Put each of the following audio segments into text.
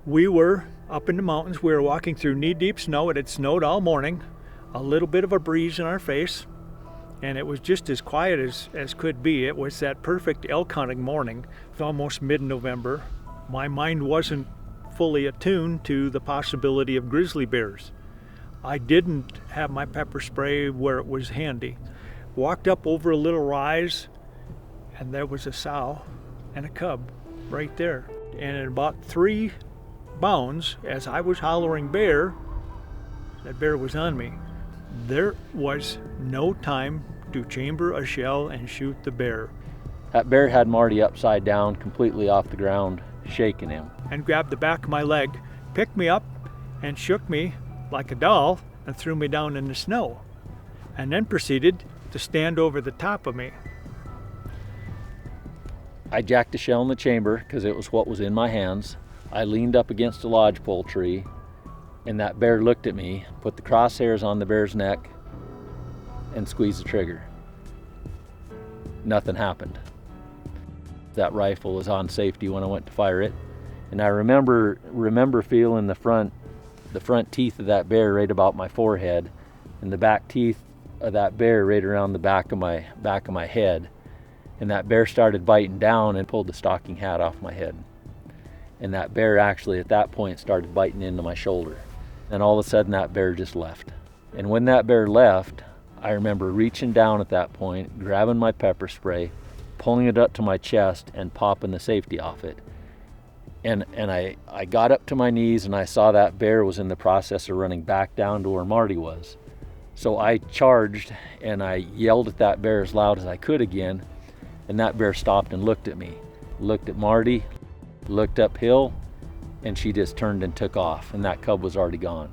We were up in the mountains. We were walking through knee-deep snow. It had snowed all morning, a little bit of a breeze in our face, and it was just as quiet as could be. It was that perfect elk hunting morning. It was almost mid-November. My mind wasn't fully attuned to the possibility of grizzly bears. I didn't have my pepper spray where it was handy. Walked up over a little rise, and there was a sow and a cub right there. And at about 3 bounds, as I was hollering bear, that bear was on me. There was no time to chamber a shell and shoot the bear. That bear had Marty upside down, completely off the ground, shaking him. And grabbed the back of my leg, picked me up, and shook me like a doll and threw me down in the snow. And then proceeded to stand over the top of me. I jacked a shell in the chamber because it was what was in my hands. I leaned up against a lodgepole tree, and that bear looked at me, put the crosshairs on the bear's neck, and squeezed the trigger. Nothing happened. That rifle was on safety when I went to fire it, and I remember feeling the front teeth of that bear right about my forehead, and the back teeth of that bear right around the back of my head. And that bear started biting down and pulled the stocking hat off my head. And that bear actually at that point started biting into my shoulder. And all of a sudden that bear just left. And when that bear left, I remember reaching down at that point, grabbing my pepper spray, pulling it up to my chest and popping the safety off it. And I got up to my knees and I saw that bear was in the process of running back down to where Marty was. So I charged and I yelled at that bear as loud as I could again. And that bear stopped and looked at me, looked at Marty, looked uphill, and she just turned and took off, and that cub was already gone.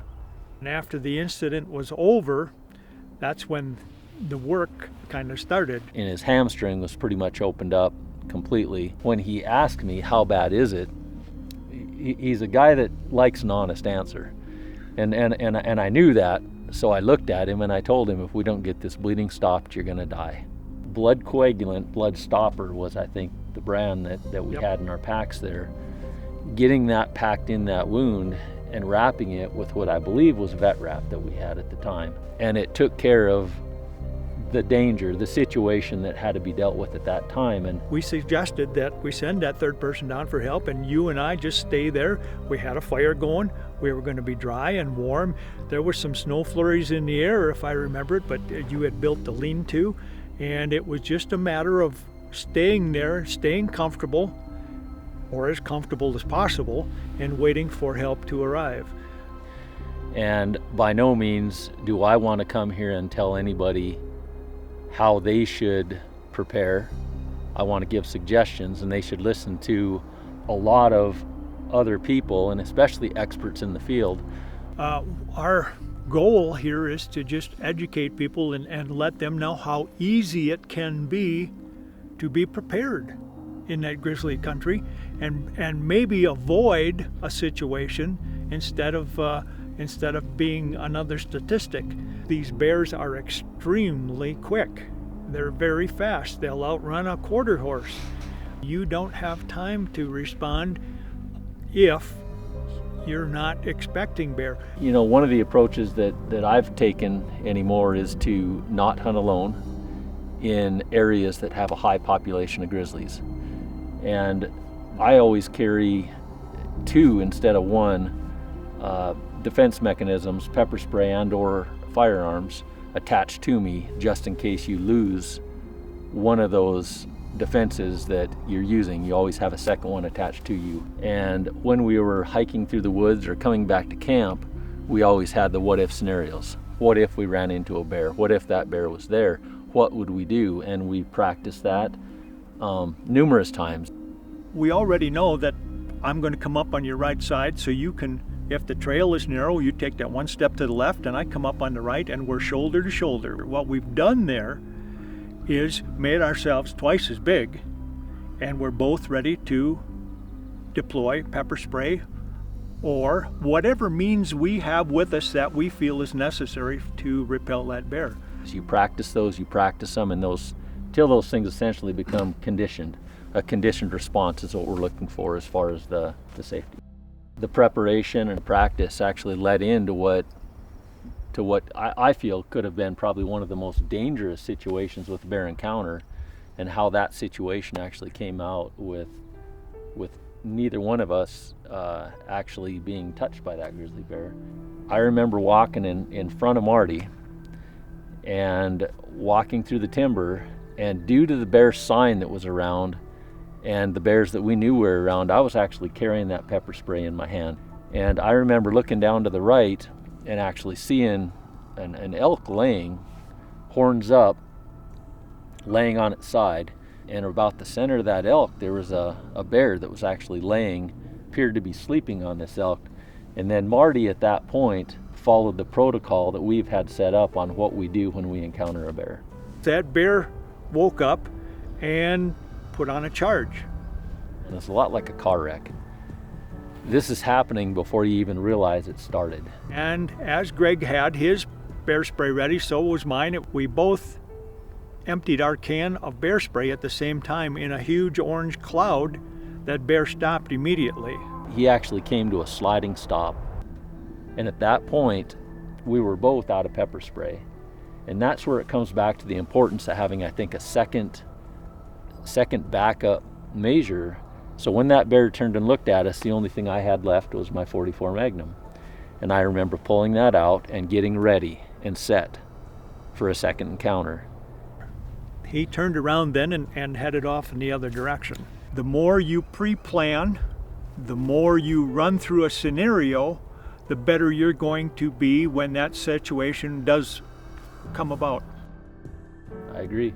And after the incident was over, that's when the work kind of started. And his hamstring was pretty much opened up completely. When he asked me, how bad is it? He's a guy that likes an honest answer. And I knew that, so I looked at him and I told him, if we don't get this bleeding stopped, you're gonna die. Blood coagulant, blood stopper was, I think, the brand that we had in our packs there. Getting that packed in that wound and wrapping it with what I believe was vet wrap that we had at the time. And it took care of the danger, the situation that had to be dealt with at that time. And we suggested that we send that third person down for help and you and I just stay there. We had a fire going. We were going to be dry and warm. There were some snow flurries in the air, if I remember it, but you had built the lean-to. And it was just a matter of staying there, staying comfortable, or as comfortable as possible, and waiting for help to arrive. And by no means do I want to come here and tell anybody how they should prepare. I want to give suggestions, and they should listen to a lot of other people, and especially experts in the field. Our goal here is to just educate people and let them know how easy it can be to be prepared in that grizzly country, and maybe avoid a situation instead of being another statistic. These bears are extremely quick. They're very fast. They'll outrun a quarter horse. You don't have time to respond if you're not expecting bear. You know, one of the approaches that I've taken anymore is to not hunt alone in areas that have a high population of grizzlies. And I always carry 2 instead of 1 defense mechanisms, pepper spray and or firearms attached to me, just in case you lose one of those defenses that you're using. You always have a second one attached to you. And when we were hiking through the woods or coming back to camp, we always had the what if scenarios. What if we ran into a bear? What if that bear was there? What would we do? And we practiced that numerous times. We already know that I'm going to come up on your right side, so you can, if the trail is narrow, you take that 1 step to the left and I come up on the right, and we're shoulder to shoulder. What we've done there is made ourselves twice as big, and we're both ready to deploy pepper spray or whatever means we have with us that we feel is necessary to repel that bear. As you practice them, and till those things essentially become conditioned. A conditioned response is what we're looking for as far as the safety. The preparation and practice actually led into what I feel could have been probably one of the most dangerous situations with bear encounter, and how that situation actually came out with neither one of us actually being touched by that grizzly bear. I remember walking in front of Marty and walking through the timber, and due to the bear sign that was around and the bears that we knew were around, I was actually carrying that pepper spray in my hand. And I remember looking down to the right and actually seeing an elk laying, horns up, laying on its side. And about the center of that elk, there was a bear that was actually laying, appeared to be sleeping on this elk. And then Marty at that point followed the protocol that we've had set up on what we do when we encounter a bear. That bear woke up and put on a charge. And it's a lot like a car wreck. This is happening before you even realize it started. And as Greg had his bear spray ready, so was mine. We both emptied our can of bear spray at the same time in a huge orange cloud. That bear stopped immediately. He actually came to a sliding stop. And at that point, we were both out of pepper spray. And that's where it comes back to the importance of having, I think, a second backup measure. So when that bear turned and looked at us, the only thing I had left was my .44 Magnum. And I remember pulling that out and getting ready and set for a second encounter. He turned around then and headed off in the other direction. The more you pre-plan, the more you run through a scenario, the better you're going to be when that situation does come about. I agree.